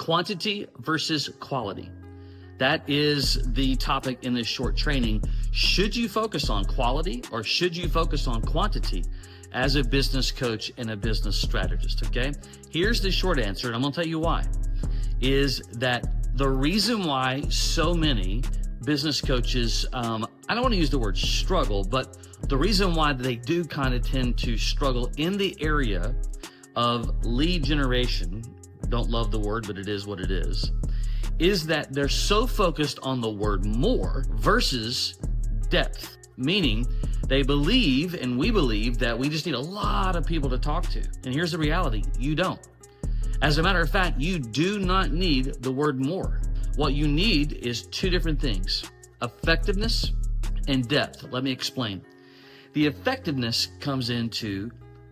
Quantity versus quality. That is the topic in this short training. Should you focus on quality or should you focus on quantity as a business coach and a business strategist, okay? Here's the short answer, and I'm gonna tell you why, is that the reason why so many business coaches, I don't wanna use the word struggle, but the reason why they do kind of tend to struggle in the area of lead generation, don't love the word, but it is what it is that they're so focused on the word more versus depth, meaning they believe, and we believe, that we just need a lot of people to talk to. And here's the reality, you don't. As a matter of fact, you do not need the word more. What you need is two different things, effectiveness and depth. Let me explain. The effectiveness comes into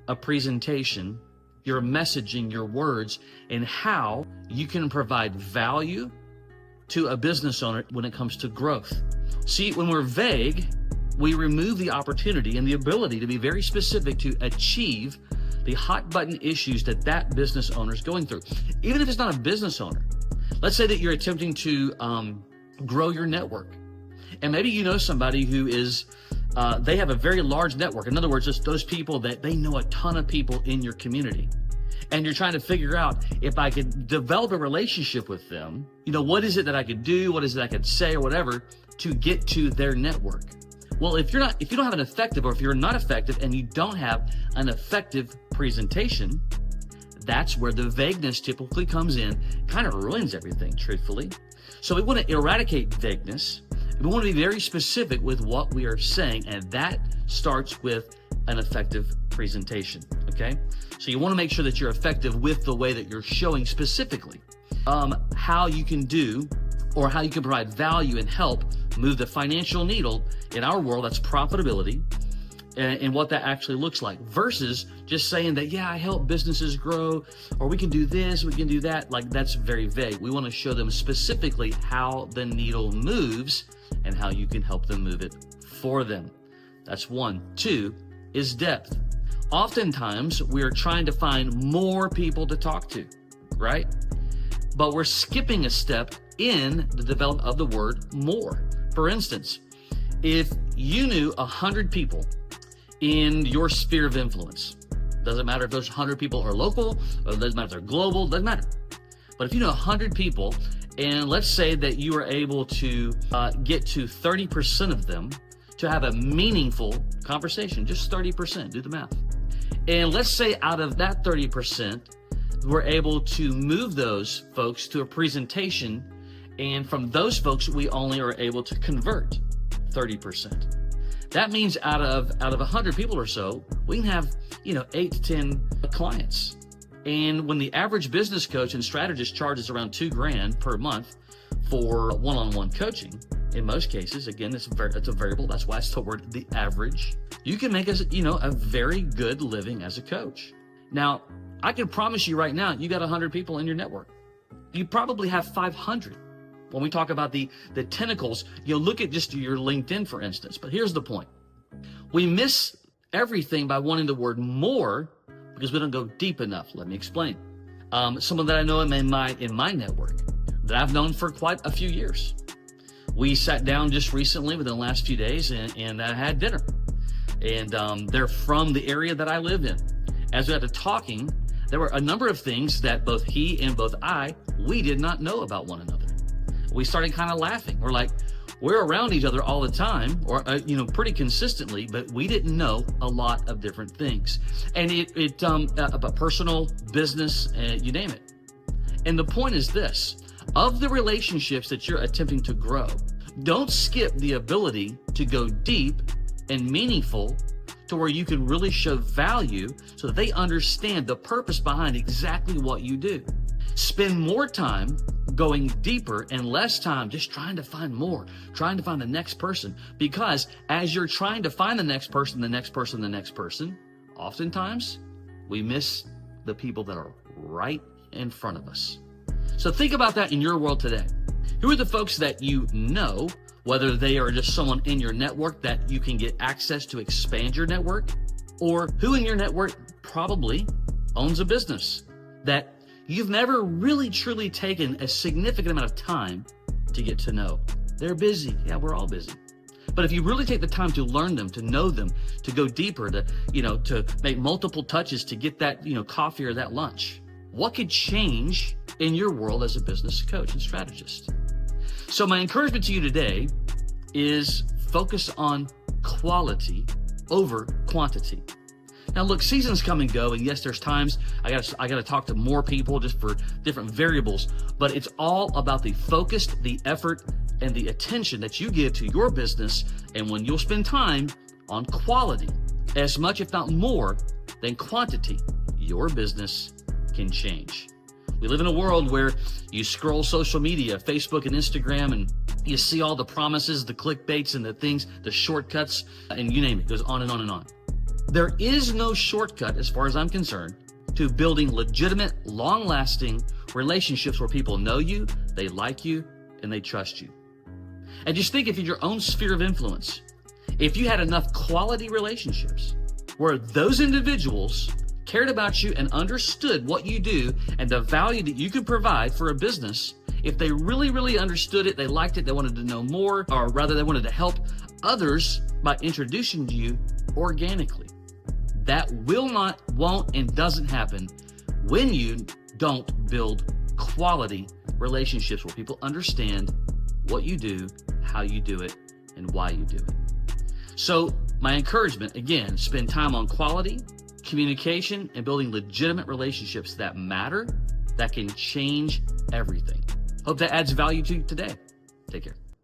a presentation, your messaging, your words, and how you can provide value to a business owner when it comes to growth. See, when we're vague, we remove the opportunity and the ability to be very specific to achieve the hot button issues that that business owner is going through. Even if it's not a business owner, let's say that you're attempting to grow your network. And maybe you know somebody who is, they have a very large network. In other words, just those people that they know a ton of people in your community. And you're trying to figure out, if I could develop a relationship with them, what is it that I could do? What is it I could say or whatever to get to their network? Well, if you don't have an effective, or if you're not effective and you don't have an effective presentation, that's where the vagueness typically comes in, kind of ruins everything, truthfully. So we want to eradicate vagueness. We want to be very specific with what we are saying, and that starts with an effective presentation, okay? So you want to make sure that you're effective with the way that you're showing specifically how you can do, or how you can provide value and help move the financial needle in our world, that's profitability, and what that actually looks like, versus just saying that, yeah, I help businesses grow, or we can do this, we can do that. Like, that's very vague. We want to show them specifically how the needle moves and how you can help them move it for them. That's one. Two is depth. Oftentimes, we're trying to find more people to talk to, right? But we're skipping a step in the development of the word more. For instance, if you knew 100 people in your sphere of influence, doesn't matter if those 100 people are local, or doesn't matter if they're global, doesn't matter. But if you know 100 people, and let's say that you are able to get to 30% of them to have a meaningful conversation, just 30%, do the math. And let's say out of that 30%, we're able to move those folks to a presentation, and from those folks, we only are able to convert 30%. That means out of 100 people or so, we can have 8 to 10 clients. And when the average business coach and strategist charges around $2,000 per month for one-on-one coaching, in most cases, again, it's a variable. That's why it's the word the average. You can make a very good living as a coach. Now, I can promise you right now, you got 100 people in your network. You probably have 500. When we talk about the tentacles, look at just your LinkedIn, for instance. But here's the point. We miss everything by wanting the word more because we don't go deep enough. Let me explain. Someone that I know in my network that I've known for quite a few years. We sat down just recently within the last few days and I had dinner. And they're from the area that I live in. As we got to talking, there were a number of things that both he and both we did not know about one another. We started kind of laughing. We're like, we're around each other all the time, or pretty consistently, but we didn't know a lot of different things. And about personal, business, you name it. And the point is this: of the relationships that you're attempting to grow, don't skip the ability to go deep and meaningful to where you can really show value so that they understand the purpose behind exactly what you do. Spend more time going deeper and less time just trying to find more, trying to find the next person. Because as you're trying to find the next person, oftentimes we miss the people that are right in front of us. So think about that in your world today. Who are the folks that you know, whether they are just someone in your network that you can get access to expand your network, or who in your network probably owns a business that you've never really truly taken a significant amount of time to get to know. They're busy. Yeah, we're all busy. But if you really take the time to learn them, to know them, to go deeper, to make multiple touches to get that, coffee or that lunch, what could change in your world as a business coach and strategist? So my encouragement to you today is focus on quality over quantity. Now look, seasons come and go, and yes, there's times I gotta talk to more people just for different variables, but it's all about the focus, the effort, and the attention that you give to your business. And when you'll spend time on quality, as much if not more than quantity, your business can change. We live in a world where you scroll social media, Facebook and Instagram, and you see all the promises, the clickbaits and the things, the shortcuts, and you name it, it goes on and on and on. There is no shortcut, as far as I'm concerned, to building legitimate, long-lasting relationships where people know you, they like you, and they trust you. And just think, if in your own sphere of influence, if you had enough quality relationships where those individuals cared about you and understood what you do and the value that you could provide for a business, if they really, really understood it, they liked it, they wanted to know more, or rather they wanted to help others by introducing to you organically. That will not, won't, and doesn't happen when you don't build quality relationships where people understand what you do, how you do it, and why you do it. So my encouragement, again, spend time on quality, communication, and building legitimate relationships that matter, that can change everything. Hope that adds value to you today. Take care.